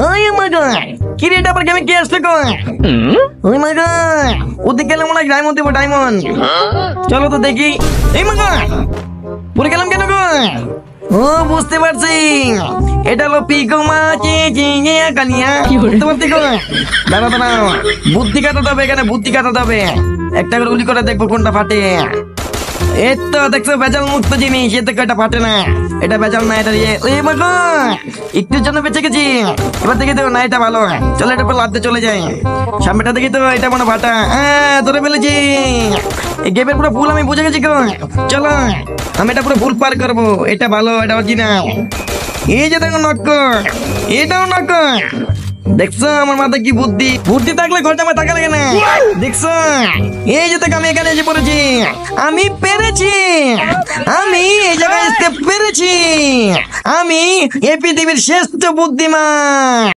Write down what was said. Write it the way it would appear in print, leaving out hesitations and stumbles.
ওই মাই গড, কি রে এটা আবার গেমে কে আসলো গো? ওই মাই গড, ওদিকে গেলে মনে হয় ডায়মন্ড দেবো, ডায়মন্ড। চলো তো দেখি। এই মাই গড, পড়ে গেলাম কেন গো? ও বুঝতে পারছি, এটা হলো পিকো মাছি চিংড়িয়া কালিয়া। বুঝতে পারছি গো। দাঁড়া দাঁড়া, বুদ্ধি কাটাতে হবে এখানে, বুদ্ধি কাটাতে হবে। একটা করে উলি করে দেখবো কোনটা ফাটে। এই তো দেখছো ভেজাল মুক্ত জিনিস, এ থেকে এটা ফাটে না। এটা ভেজাল না, এটা দিয়ে ওই মাগো একটুর জন্য বেঁচে গেছি। এবার দেখি তো না, এটা ভালো। চলো এটা পর লাদতে চলে যাই। সামনেটা দেখি তো, এটা মনে ফাটা। হ্যাঁ ধরে ফেলেছি। এই গেমের পুরো ভুল আমি বুঝে গেছি গো। চলো আমি এটা পুরো ভুল পার করবো। এটা ভালো, এটা অরিজিনাল। এই যে দেখো নক্কর, এটাও নক্কর। দেখছো আমার মাথায় কি বুদ্ধি, বুদ্ধি থাকলে ঘরটা আমার টাকা লাগে না। দেখছো এই যে থেকে আমি এখানে এসে পড়েছি, আমি পেরেছি, আমি এই জায়গায় আসতে পেরেছি। আমি এই পৃথিবীর শ্রেষ্ঠ বুদ্ধিমান।